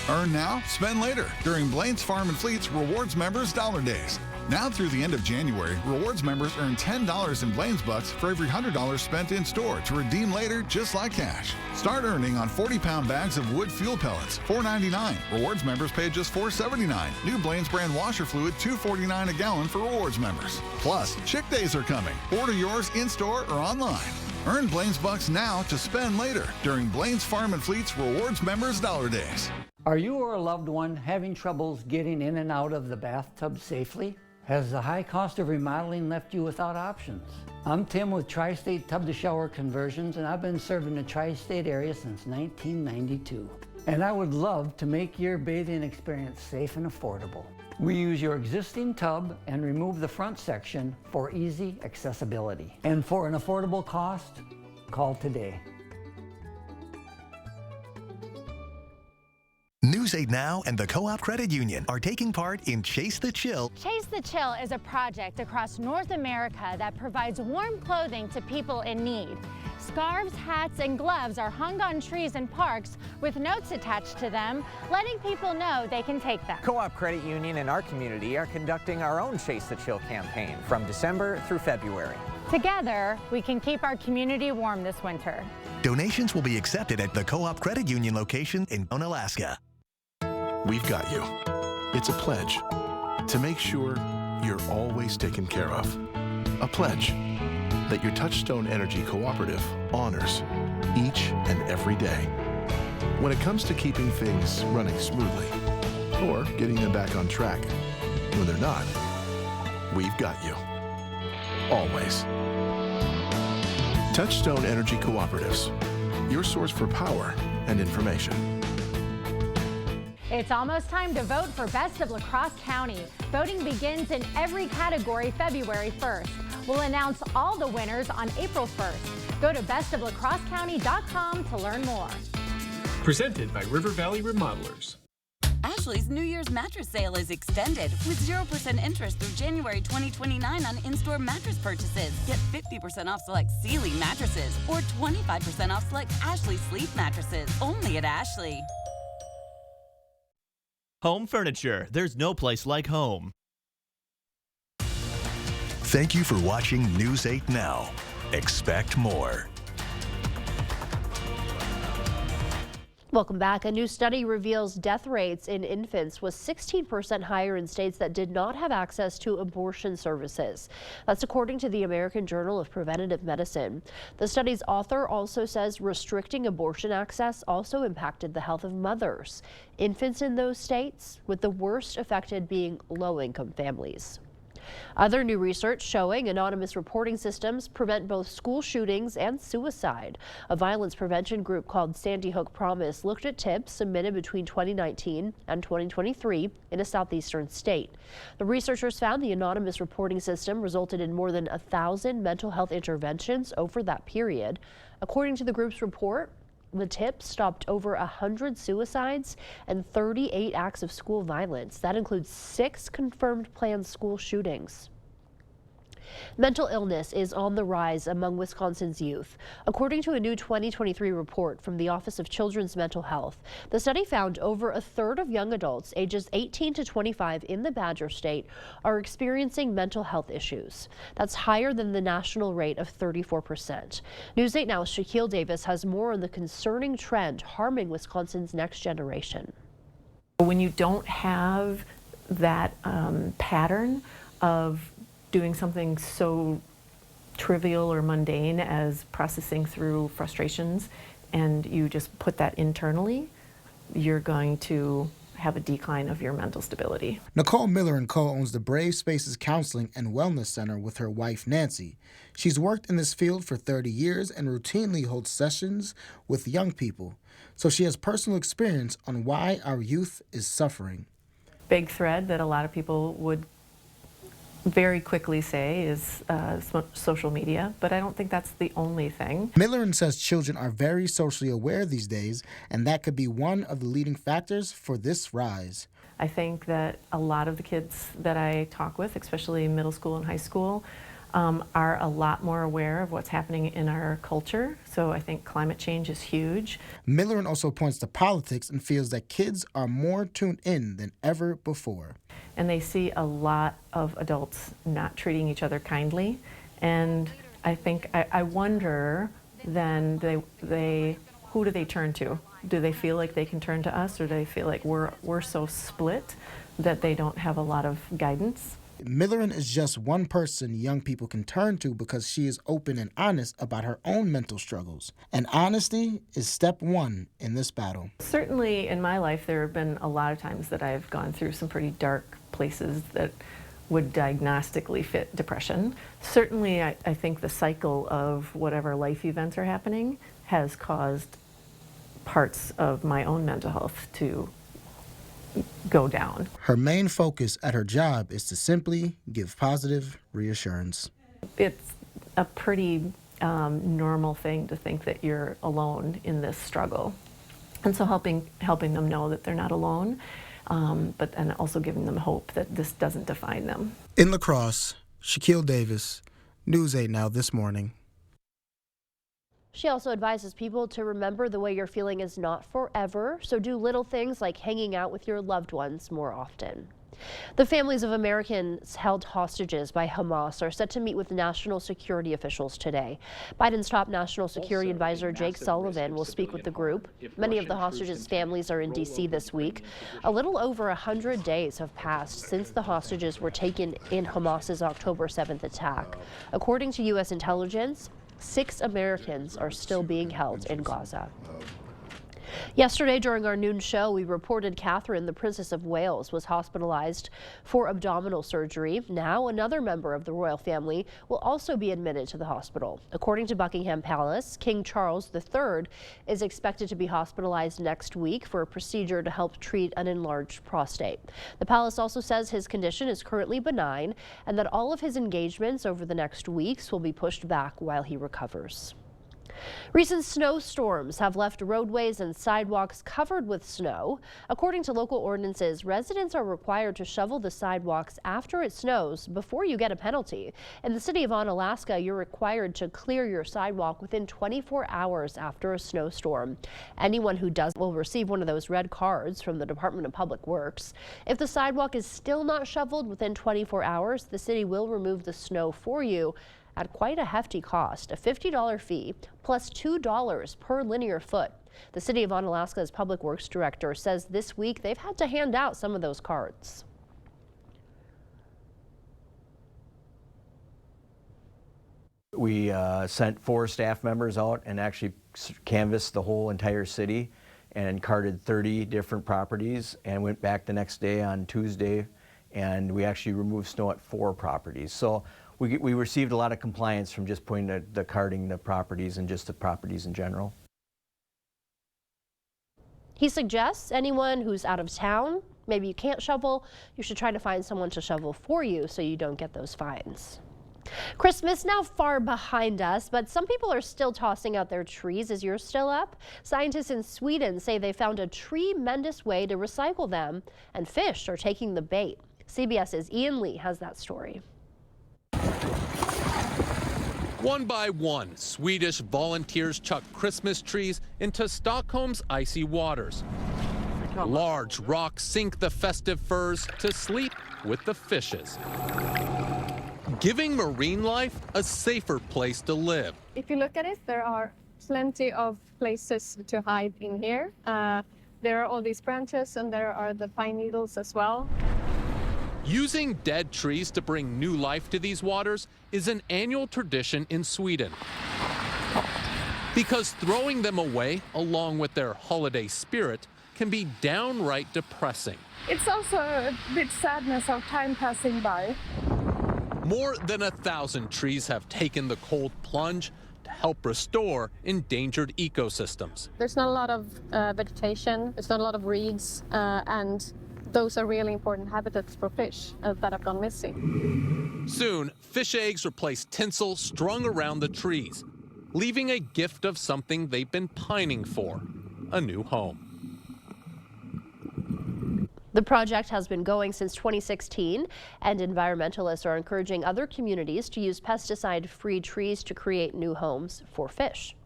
Earn now, spend later during Blaine's Farm and Fleet's Rewards Members Dollar Days. Now through the end of January, Rewards members earn $10 in Blaine's Bucks for every $100 spent in store to redeem later just like cash. Start earning on 40-pound bags of wood fuel pellets, $4.99. Rewards members pay just $4.79. New Blaine's brand washer fluid, $2.49 a gallon for Rewards members. Plus, Chick Days are coming. Order yours in-store or online. Earn Blaine's Bucks now to spend later during Blaine's Farm and Fleet's Rewards Members Dollar Days. Are you or a loved one having troubles getting in and out of the bathtub safely? Has the high cost of remodeling left you without options? I'm Tim with Tri-State Tub to Shower Conversions, and I've been serving the Tri-State area since 1992. And I would love to make your bathing experience safe and affordable. We use your existing tub and remove the front section for easy accessibility. And for an affordable cost, call today. News 8 Now and the Co-op Credit Union are taking part in Chase the Chill. Chase the Chill is a project across North America that provides warm clothing to people in need. Scarves, hats, and gloves are hung on trees in parks with notes attached to them, letting people know they can take them. Co-op Credit Union and our community are conducting our own Chase the Chill campaign from December through February. Together, we can keep our community warm this winter. Donations will be accepted at the Co-op Credit Union location in Alaska. We've got you. It's a pledge to make sure you're always taken care of. A pledge that your Touchstone Energy Cooperative honors each and every day. When it comes to keeping things running smoothly or getting them back on track when they're not, we've got you. Always. Touchstone Energy Cooperatives, your source for power and information. It's almost time to vote for Best of La Crosse County. Voting begins in every category February 1st. We'll announce all the winners on April 1st. Go to bestoflacrossecounty.com to learn more. Presented by River Valley Remodelers. Ashley's New Year's mattress sale is extended with 0% interest through January 2029 on in-store mattress purchases. Get 50% off select Sealy mattresses or 25% off select Ashley Sleep mattresses. Only at Ashley. Home furniture. There's no place like home. Thank you for watching News 8 Now. Expect more. Welcome back. A new study reveals death rates in infants was 16% higher in states that did not have access to abortion services. That's according to the American Journal of Preventive Medicine. The study's author also says restricting abortion access also impacted the health of mothers. Infants in those states, with the worst affected being low-income families. Other new research showing anonymous reporting systems prevent both school shootings and suicide. A violence prevention group called Sandy Hook Promise looked at tips submitted between 2019 and 2023 in a southeastern state. The researchers found the anonymous reporting system resulted in more than 1,000 mental health interventions over that period. According to the group's report, the tips stopped over 100 suicides and 38 acts of school violence. That includes 6 confirmed planned school shootings. Mental illness is on the rise among Wisconsin's youth. According to a new 2023 report from the Office of Children's Mental Health, the study found over a third of young adults ages 18 to 25 in the Badger State are experiencing mental health issues. That's higher than the national rate of 34%. News 8 Now's Shaquille Davis has more on the concerning trend harming Wisconsin's next generation. When you don't have that pattern of doing something so trivial or mundane as processing through frustrations, and you just put that internally, you're going to have a decline of your mental stability. Nicole Miller & Co. owns the Brave Spaces Counseling and Wellness Center with her wife, Nancy. She's worked in this field for 30 years and routinely holds sessions with young people. So she has personal experience on why our youth is suffering. Big thread that a lot of people would very quickly say is social media, but I don't think that's the only thing. Miller says children are very socially aware these days, and that could be one of the leading factors for this rise. I think that a lot of the kids that I talk with, especially middle school and high school, are a lot more aware of what's happening in our culture. So I think climate change is huge. Miller also points to politics and feels that kids are more tuned in than ever before. And they see a lot of adults not treating each other kindly. And I think, I wonder then, who do they turn to? Do they feel like they can turn to us, or do they feel like we're so split that they don't have a lot of guidance? Millerin is just one person young people can turn to because she is open and honest about her own mental struggles. And honesty is step one in this battle. Certainly in my life, there have been a lot of times that I've gone through some pretty dark places that would diagnostically fit depression. Certainly, I think the cycle of whatever life events are happening has caused parts of my own mental health to go down. Her main focus at her job is to simply give positive reassurance. It's a pretty normal thing to think that you're alone in this struggle. And so helping them know that they're not alone, but then also giving them hope that this doesn't define them. In La Crosse, Shaquille Davis, News 8 Now This Morning. She also advises people to remember the way you're feeling is not forever, so do little things like hanging out with your loved ones more often. The families of Americans held hostages by Hamas are set to meet with national security officials today. Biden's top national security advisor Jake Sullivan will speak with the group. Many of the hostages' families are in D.C. this week. A little over 100 days have passed since the hostages were taken in Hamas's October 7th attack. According to U.S. intelligence, 6 Americans are still being held in Gaza. Yesterday, during our noon show, we reported Catherine, the Princess of Wales, was hospitalized for abdominal surgery. Now, another member of the royal family will also be admitted to the hospital. According to Buckingham Palace, King Charles III is expected to be hospitalized next week for a procedure to help treat an enlarged prostate. The palace also says his condition is currently benign and that all of his engagements over the next weeks will be pushed back while he recovers. Recent snowstorms have left roadways and sidewalks covered with snow. According to local ordinances, residents are required to shovel the sidewalks after it snows before you get a penalty. In the city of Onalaska, you're required to clear your sidewalk within 24 hours after a snowstorm. Anyone who does will receive one of those red cards from the Department of Public Works. If the sidewalk is still not shoveled within 24 hours, the city will remove the snow for you at quite a hefty cost, a $50 fee plus $2 per linear foot. The City of Onalaska's Public Works Director says this week they've had to hand out some of those cards. We sent 4 staff members out and actually canvassed the whole entire city and carted 30 different properties and went back the next day on Tuesday, and we actually removed snow at 4 properties. So we received a lot of compliance from just putting the carting the properties and just the properties in general. He suggests anyone who's out of town, maybe you can't shovel, you should try to find someone to shovel for you so you don't get those fines. Christmas now far behind us, but some people are still tossing out their trees. Is yours still up? Scientists in Sweden say they found a tremendous way to recycle them, and fish are taking the bait. CBS's Ian Lee has that story. One by one, Swedish volunteers chuck Christmas trees into Stockholm's icy waters. Large rocks sink the festive furs to sleep with the fishes, giving marine life a safer place to live. If you look at it, there are plenty of places to hide in here. There are all these branches and there are the pine needles as well. Using dead trees to bring new life to these waters is an annual tradition in Sweden. Because throwing them away, along with their holiday spirit, can be downright depressing. It's also a bit sadness of time passing by. More than 1,000 trees have taken the cold plunge to help restore endangered ecosystems. There's not a lot of vegetation, there's not a lot of reeds, and those are really important habitats for fish that have gone missing. Soon, fish eggs replace tinsel strung around the trees, leaving a gift of something they've been pining for, a new home. The project has been going since 2016, and environmentalists are encouraging other communities to use pesticide-free trees to create new homes for fish.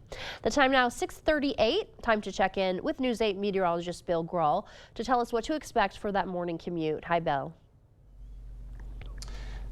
The time now 6:38. Time to check in with News 8 meteorologist Bill Grahl to tell us what to expect for that morning commute. Hi, Bill.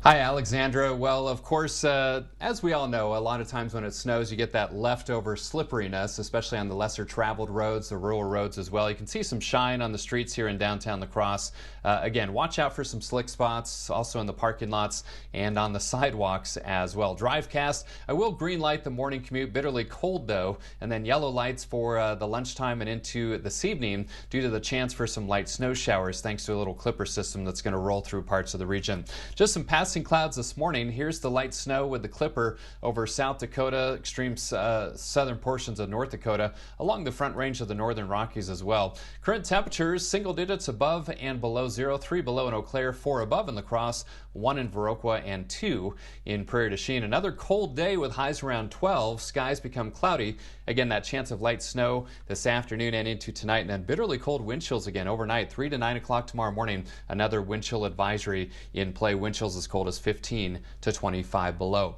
Hi, Alexandra. Well, of course, as we all know, a lot of times when it snows, you get that leftover slipperiness, especially on the lesser traveled roads, the rural roads as well. You can see some shine on the streets here in downtown La Crosse. Again, watch out for some slick spots, also in the parking lots and on the sidewalks as well. DriveCast, I will green light the morning commute, bitterly cold though, and then yellow lights for the lunchtime and into this evening due to the chance for some light snow showers thanks to a little clipper system that's going to roll through parts of the region. Just some passing clouds this morning. Here's the light snow with the clipper over South Dakota, extreme southern portions of North Dakota, along the front range of the northern Rockies as well. Current temperatures, single digits above and below zero, 3 below in Eau Claire, 4 above in La Crosse, 1 in Viroqua, and 2 in Prairie du Chien. Another cold day with highs around 12. Skies become cloudy. Again, that chance of light snow this afternoon and into tonight, and then bitterly cold wind chills again overnight, 3 to 9 o'clock tomorrow morning. Another wind chill advisory in play. Wind chills as cold as 15 to 25 below.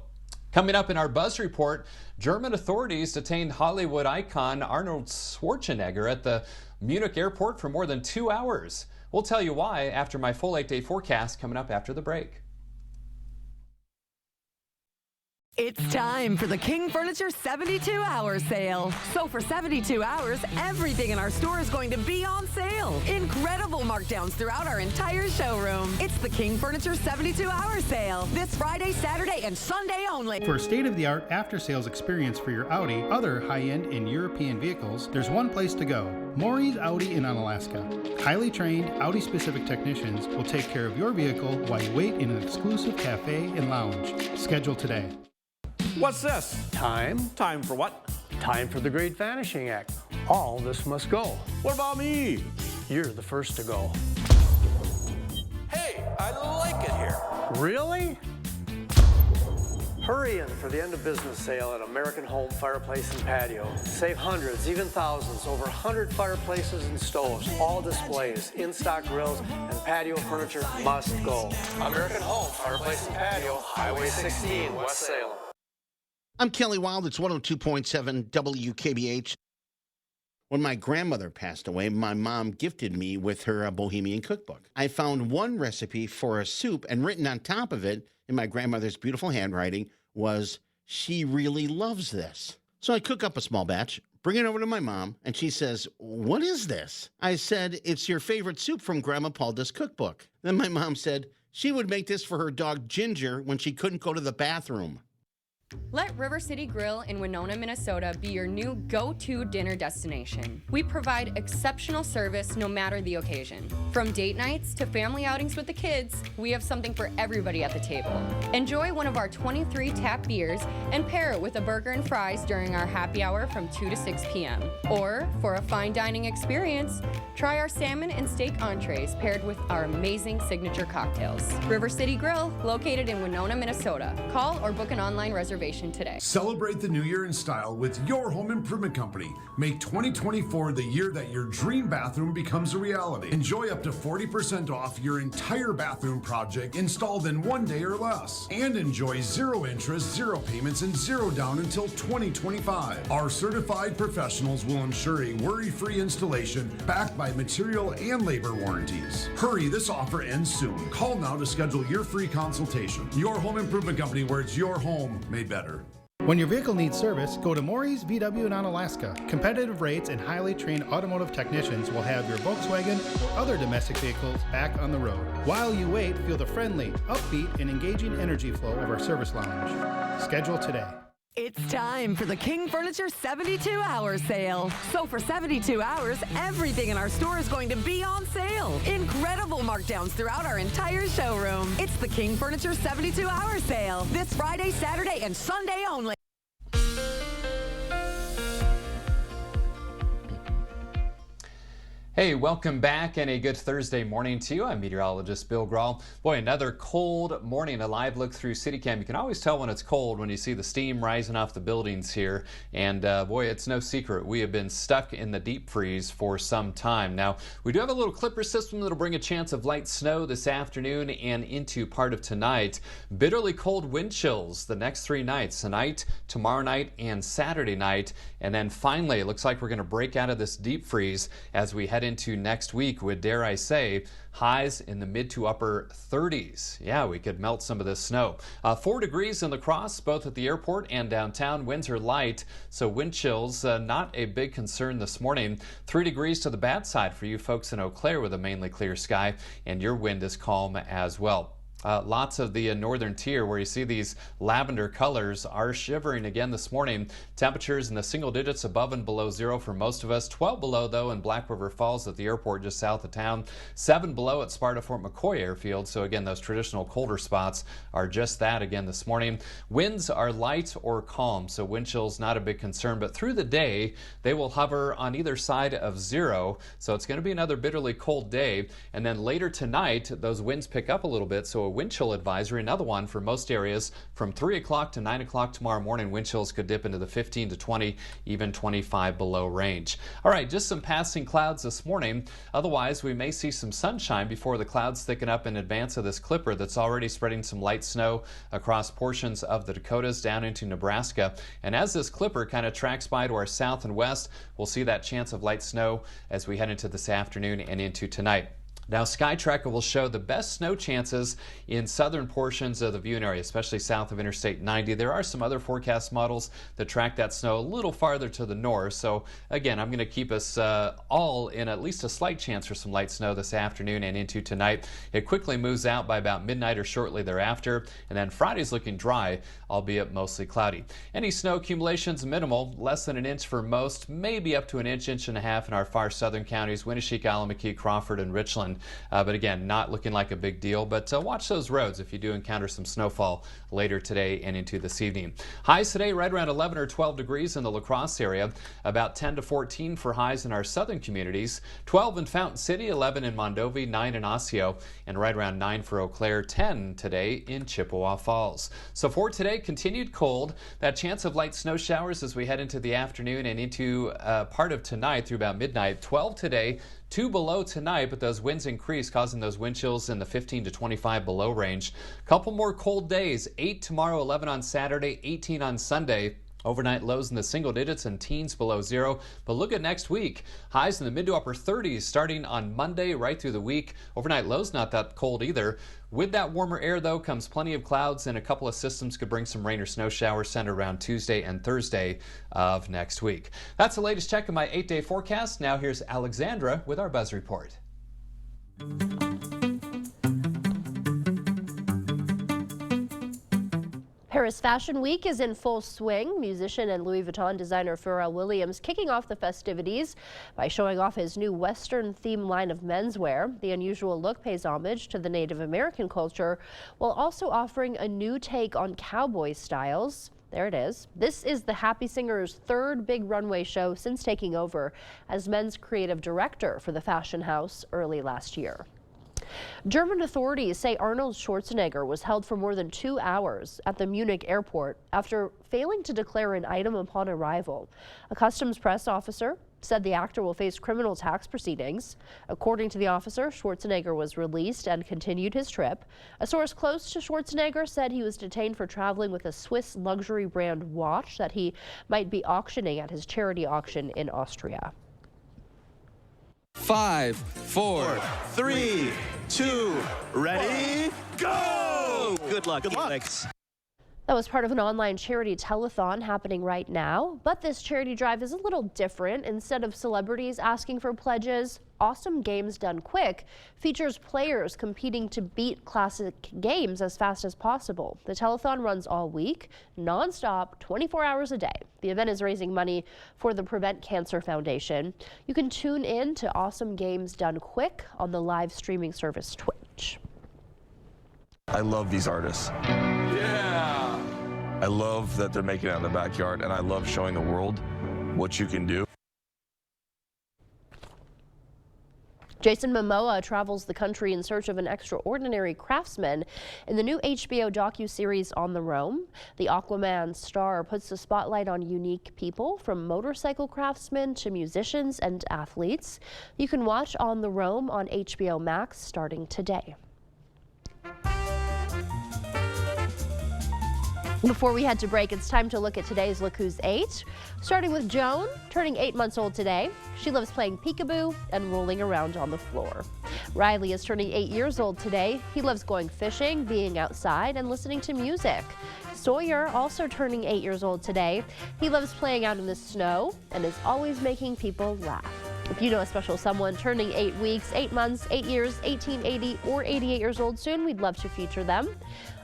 Coming up in our Buzz Report, German authorities detained Hollywood icon Arnold Schwarzenegger at the Munich airport for more than 2 hours. We'll tell you why after my full 8-day forecast coming up after the break. It's time for the King Furniture 72-hour sale. So for 72 hours, everything in our store is going to be on sale. Incredible markdowns throughout our entire showroom. It's the King Furniture 72-hour sale. This Friday, Saturday, and Sunday only. For a state-of-the-art after-sales experience for your Audi, other high-end and European vehicles, there's one place to go. Maury's Audi in Onalaska. Highly trained Audi-specific technicians will take care of your vehicle while you wait in an exclusive cafe and lounge. Schedule today. What's this? Time. Time for what? Time for the Great Vanishing Act. All this must go. What about me? You're the first to go. Hey, I like it here. Really? Hurry in for the end of business sale at American Home Fireplace and Patio. Save hundreds, even thousands, over 100 fireplaces and stoves, all displays, in-stock grills, and patio furniture must go. American Home Fireplace and Patio, Highway 16, West Salem. I'm Kelly Wild. It's 102.7 WKBH. When my grandmother passed away, my mom gifted me with her Bohemian cookbook. I found one recipe for a soup, and written on top of it, in my grandmother's beautiful handwriting, was, "She really loves this." So I cook up a small batch, bring it over to my mom, and she says, "What is this?" I said, "It's your favorite soup from Grandma Palda's cookbook." Then my mom said she would make this for her dog Ginger when she couldn't go to the bathroom. Let River City Grill in Winona, Minnesota be your new go-to dinner destination. We provide exceptional service no matter the occasion. From date nights to family outings with the kids, we have something for everybody at the table. Enjoy one of our 23 tap beers and pair it with a burger and fries during our happy hour from 2 to 6 p.m. Or, for a fine dining experience, try our salmon and steak entrees paired with our amazing signature cocktails. River City Grill, located in Winona, Minnesota. Call or book an online reservation today. Celebrate the new year in style with Your Home Improvement Company. Make 2024 the year that your dream bathroom becomes a reality. Enjoy up to 40% off your entire bathroom project installed in 1 day or less. And enjoy zero interest, zero payments, and zero down until 2025. Our certified professionals will ensure a worry-free installation backed by material and labor warranties. Hurry, this offer ends soon. Call now to schedule your free consultation. Your Home Improvement Company, where it's your home made better. When your vehicle needs service, go to Maury's VW in Onalaska. Competitive rates and highly trained automotive technicians will have your Volkswagen or other domestic vehicles back on the road. While you wait, feel the friendly, upbeat, and engaging energy flow of our service lounge. Schedule today. It's time for the King Furniture 72-hour sale. So for 72 hours, everything in our store is going to be on sale. Incredible markdowns throughout our entire showroom. It's the King Furniture 72-hour sale. This Friday, Saturday, and Sunday only. Hey, welcome back and a good Thursday morning to you. I'm meteorologist Bill Grahl. Boy, another cold morning. A live look through CityCam. You can always tell when it's cold when you see the steam rising off the buildings here. And boy, it's no secret. We have been stuck in the deep freeze for some time. Now, we do have a little clipper system that'll bring a chance of light snow this afternoon and into part of tonight. Bitterly cold wind chills the next 3 nights, tonight, tomorrow night, and Saturday night. And then finally, it looks like we're going to break out of this deep freeze as we head into next week with, dare I say, highs in the mid to upper 30s. Yeah, we could melt some of this snow. 4 degrees in La Crosse, both at the airport and downtown. Winds are light, so wind chills not a big concern this morning. 3 degrees to the bad side for you folks in Eau Claire with a mainly clear sky, and your wind is calm as well. Lots of the northern tier where you see these lavender colors are shivering again this morning. Temperatures in the single digits above and below zero for most of us. 12 below, though, in Black River Falls at the airport just south of town. 7 below at Sparta Fort McCoy Airfield. So again, those traditional colder spots are just that again this morning. Winds are light or calm, so wind chills not a big concern. But through the day, they will hover on either side of zero. So it's going to be another bitterly cold day. And then later tonight, those winds pick up a little bit. So a wind chill advisory, another one for most areas from 3 o'clock to 9 o'clock tomorrow morning. Wind chills could dip into the 15 to 20, even 25 below range. All right, just some passing clouds this morning. Otherwise, we may see some sunshine before the clouds thicken up in advance of this clipper that's already spreading some light snow across portions of the Dakotas down into Nebraska. And as this clipper kind of tracks by to our south and west, we'll see that chance of light snow as we head into this afternoon and into tonight. Now, SkyTracker will show the best snow chances in southern portions of the viewing area, especially south of Interstate 90. There are some other forecast models that track that snow a little farther to the north. So, again, I'm going to keep us all in at least a slight chance for some light snow this afternoon and into tonight. It quickly moves out by about midnight or shortly thereafter. And then Friday's looking dry, albeit mostly cloudy. Any snow accumulations minimal, less than an inch for most, maybe up to an inch, inch and a half in our far southern counties, Winneshiek, Allamakee, Crawford, and Richland. But again, not looking like a big deal. But watch those roads if you do encounter some snowfall later today and into this evening. Highs today right around 11 or 12 degrees in the La Crosse area. About 10 to 14 for highs in our southern communities. 12 in Fountain City, 11 in Mondovi, 9 in Osseo, and right around 9 for Eau Claire, 10 today in Chippewa Falls. So for today, continued cold. That chance of light snow showers as we head into the afternoon and into part of tonight through about midnight. 12 today. 2 below tonight, but those winds increase, causing those wind chills in the 15 to 25 below range. Couple more cold days, 8 tomorrow, 11 on Saturday, 18 on Sunday. Overnight lows in the single digits and teens below zero. But look at next week. Highs in the mid to upper 30s starting on Monday right through the week. Overnight lows not that cold either. With that warmer air, though, comes plenty of clouds, and a couple of systems could bring some rain or snow showers centered around Tuesday and Thursday of next week. That's the latest check of my 8-day forecast. Now here's Alexandra with our Buzz Report. Paris Fashion Week is in full swing. Musician and Louis Vuitton designer Pharrell Williams kicking off the festivities by showing off his new Western-themed line of menswear. The unusual look pays homage to the Native American culture, while also offering a new take on cowboy styles. There it is. This is the Happy Singer's third big runway show since taking over as men's creative director for the fashion house early last year. German authorities say Arnold Schwarzenegger was held for more than 2 hours at the Munich airport after failing to declare an item upon arrival. A customs press officer said the actor will face criminal tax proceedings. According to the officer, Schwarzenegger was released and continued his trip. A source close to Schwarzenegger said he was detained for traveling with a Swiss luxury brand watch that he might be auctioning at his charity auction in Austria. 5, 4, 3, 2, ready, go! Good luck, Felix. That was part of an online charity telethon happening right now, but this charity drive is a little different. Instead of celebrities asking for pledges, Awesome Games Done Quick features players competing to beat classic games as fast as possible. The telethon runs all week, non-stop, 24 hours a day. The event is raising money for the Prevent Cancer Foundation. You can tune in to Awesome Games Done Quick on the live streaming service Twitch. I love these artists. Yeah! I love that they're making it in the backyard, and I love showing the world what you can do. Jason Momoa travels the country in search of an extraordinary craftsman in the new HBO docuseries On the Roam. The Aquaman star puts the spotlight on unique people, from motorcycle craftsmen to musicians and athletes. You can watch On the Roam on HBO Max starting today. Before we head to break, it's time to look at today's Look Who's 8. Starting with Joan, turning 8 months old today. She loves playing peekaboo and rolling around on the floor. Riley is turning 8 years old today. He loves going fishing, being outside, and listening to music. Sawyer, also turning 8 years old today. He loves playing out in the snow and is always making people laugh. If you know a special someone turning 8 weeks, 8 months, 8 years, 18, 80, or 88 years old soon, we'd love to feature them.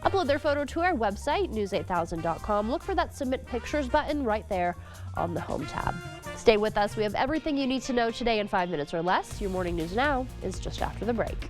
Upload their photo to our website, news8000.com. Look for that Submit Pictures button right there on the Home tab. Stay with us. We have everything you need to know today in 5 minutes or less. Your Morning News Now is just after the break.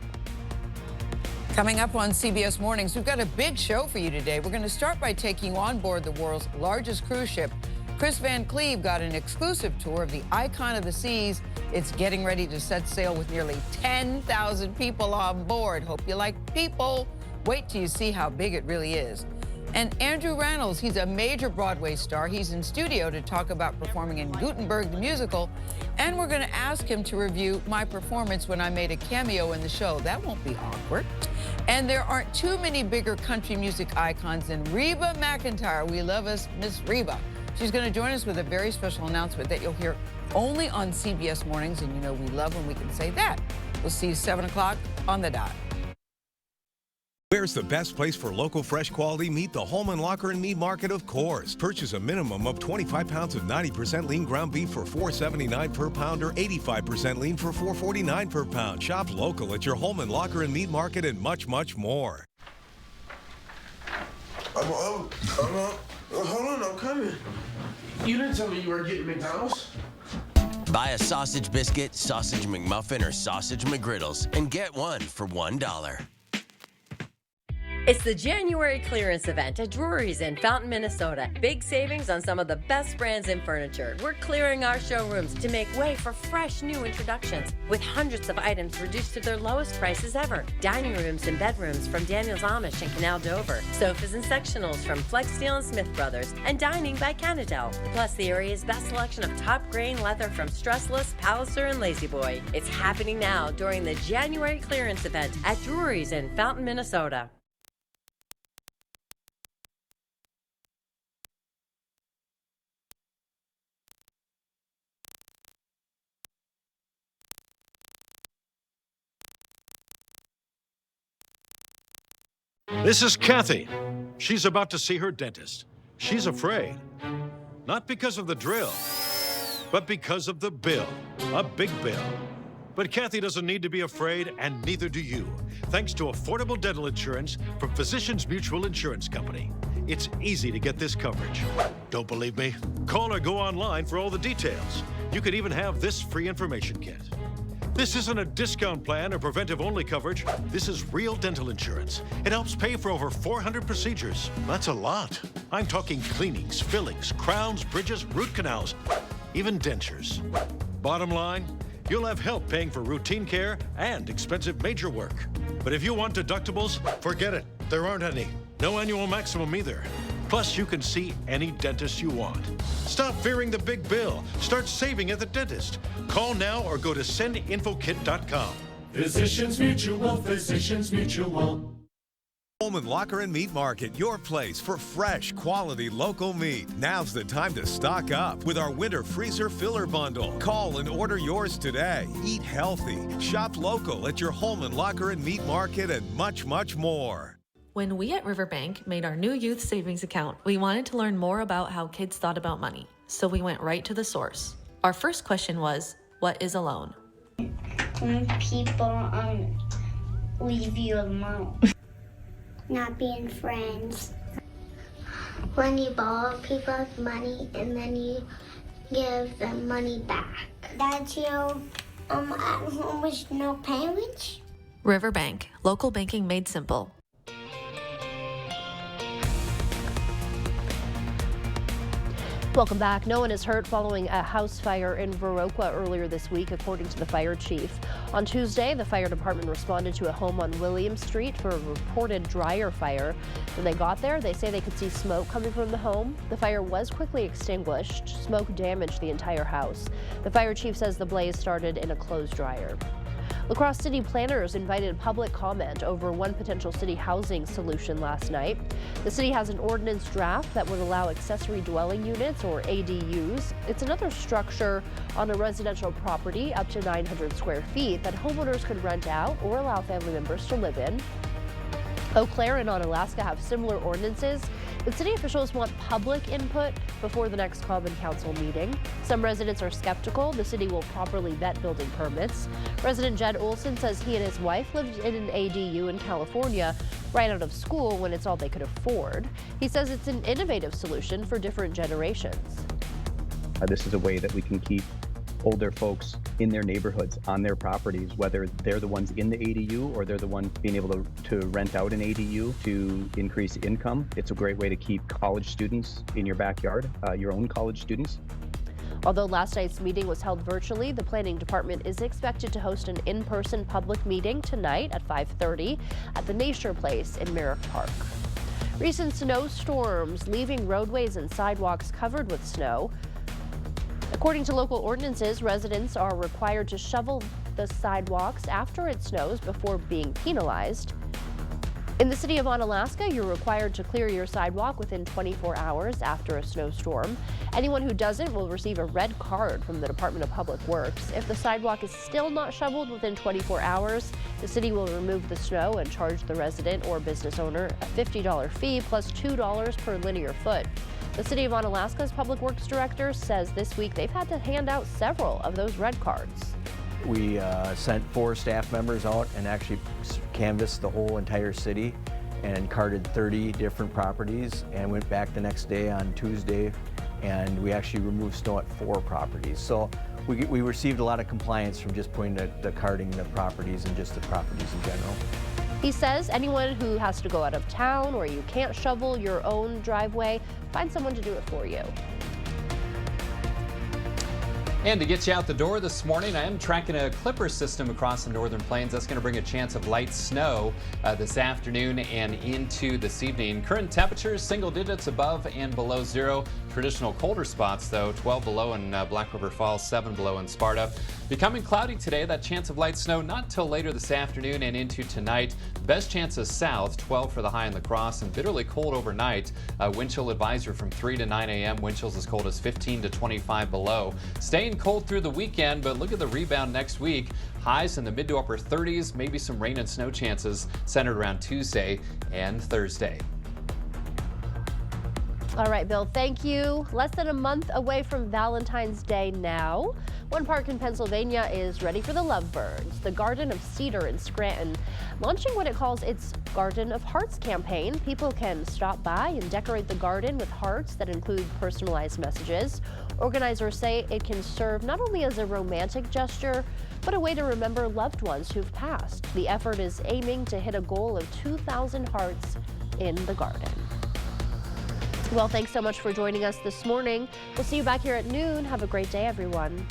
Coming up on CBS Mornings, we've got a big show for you today. We're going to start by taking you on board the world's largest cruise ship. Chris Van Cleve got an exclusive tour of the Icon of the Seas. It's getting ready to set sail with nearly 10,000 people on board. Hope you like people. Wait till you see how big it really is. And Andrew Rannells, he's a major Broadway star. He's in studio to talk about performing in Gutenberg the musical. And we're going to ask him to review my performance when I made a cameo in the show. That won't be awkward. And there aren't too many bigger country music icons than Reba McEntire. We love us Miss Reba. She's going to join us with a very special announcement that you'll hear only on CBS Mornings. And you know we love when we can say that. We'll see you 7 o'clock on the dot. Where's the best place for local fresh quality meat? The Holman Locker and Meat Market, of course. Purchase a minimum of 25 pounds of 90% lean ground beef for $4.79 per pound or 85% lean for $4.49 per pound. Shop local at your Holman Locker and Meat Market and much, much more. Hold on, I'm coming. You didn't tell me you were getting McDonald's. Buy a sausage biscuit, sausage McMuffin, or sausage McGriddles and get one for $1. It's the January clearance event at Drury's in Fountain, Minnesota. Big savings on some of the best brands in furniture. We're clearing our showrooms to make way for fresh new introductions with hundreds of items reduced to their lowest prices ever. Dining rooms and bedrooms from Daniel's Amish and Canal Dover. Sofas and sectionals from Flexsteel and Smith Brothers. And dining by Canadel. Plus the area's best selection of top grain leather from Stressless, Palliser, and Lazy Boy. It's happening now during the January clearance event at Drury's in Fountain, Minnesota. This is Kathy. She's about to see her dentist. She's afraid. Not because of the drill, but because of the bill. A big bill. But Kathy doesn't need to be afraid, and neither do you. Thanks to affordable dental insurance from Physicians Mutual Insurance Company. It's easy to get this coverage. Don't believe me? Call or go online for all the details. You could even have this free information kit. This isn't a discount plan or preventive-only coverage. This is real dental insurance. It helps pay for over 400 procedures. That's a lot. I'm talking cleanings, fillings, crowns, bridges, root canals, even dentures. Bottom line, you'll have help paying for routine care and expensive major work. But if you want deductibles, forget it. There aren't any. No annual maximum either. Plus, you can see any dentist you want. Stop fearing the big bill. Start saving at the dentist. Call now or go to sendinfokit.com. Physicians Mutual, Physicians Mutual. Holman Locker and Meat Market, your place for fresh, quality local meat. Now's the time to stock up with our winter freezer filler bundle. Call and order yours today. Eat healthy. Shop local at your Holman Locker and Meat Market and much, much more. When we at Riverbank made our new youth savings account, we wanted to learn more about how kids thought about money. So we went right to the source. Our first question was, what is a loan? When people leave you alone. Not being friends. When you borrow people's money and then you give them money back. That you at home with no parents. Riverbank, local banking made simple. Welcome back. No one is hurt following a house fire in Viroqua earlier this week, according to the fire chief. On Tuesday, the fire department responded to a home on William Street for a reported dryer fire. When they got there, they say they could see smoke coming from the home. The fire was quickly extinguished. Smoke damaged the entire house. The fire chief says the blaze started in a clothes dryer. La Crosse city planners invited public comment over one potential city housing solution last night. The city has an ordinance draft that would allow accessory dwelling units, or ADUs. It's another structure on a residential property up to 900 square feet that homeowners could rent out or allow family members to live in. Eau Claire and Onalaska have similar ordinances, but city officials want public input before the next Common Council meeting. Some residents are skeptical the city will properly vet building permits. Resident Jed Olson says he and his wife lived in an ADU in California right out of school when it's all they could afford. He says it's an innovative solution for different generations. This is a way that we can keep older folks in their neighborhoods, on their properties, whether they're the ones in the ADU or they're the ones being able to rent out an ADU to increase income. It's a great way to keep college students in your backyard, your own college students. Although last night's meeting was held virtually, the planning department is expected to host an in-person public meeting tonight at 5:30 at the Nasher Place in Merrick Park. Recent snowstorms leaving roadways and sidewalks covered with snow. According to local ordinances, residents are required to shovel the sidewalks after it snows before being penalized. In the city of Onalaska, you're required to clear your sidewalk within 24 hours after a snowstorm. Anyone who doesn't will receive a red card from the Department of Public Works. If the sidewalk is still not shoveled within 24 hours, the city will remove the snow and charge the resident or business owner a $50 fee plus $2 per linear foot. The City of Onalaska's Public Works Director says this week they've had to hand out several of those red cards. We sent 4 staff members out and actually canvassed the whole entire city and carded 30 different properties, and went back the next day on Tuesday, and we actually removed snow at 4 properties. So we received a lot of compliance from just putting the carding the properties and just the properties in general. He says anyone who has to go out of town or you can't shovel your own driveway, find someone to do it for you. And to get you out the door this morning, I am tracking a clipper system across the northern plains. That's going to bring a chance of light snow this afternoon and into this evening. Current temperatures, single digits above and below zero. Traditional colder spots, though, 12 below in Black River Falls, 7 below in Sparta. Becoming cloudy today, that chance of light snow not till later this afternoon and into tonight. Best chances south, 12 for the high in La Crosse, and bitterly cold overnight. Wind chill advisory from 3 to 9 a.m. Wind chills as cold as 15 to 25 below. Staying cold through the weekend, but look at the rebound next week. Highs in the mid to upper 30s, maybe some rain and snow chances centered around Tuesday and Thursday. All right, Bill, thank you. Less than a month away from Valentine's Day now. One park in Pennsylvania is ready for the lovebirds. The Garden of Cedar in Scranton, launching what it calls its Garden of Hearts campaign. People can stop by and decorate the garden with hearts that include personalized messages. Organizers say it can serve not only as a romantic gesture, but a way to remember loved ones who've passed. The effort is aiming to hit a goal of 2,000 hearts in the garden. Well, thanks so much for joining us this morning. We'll see you back here at noon. Have a great day, everyone.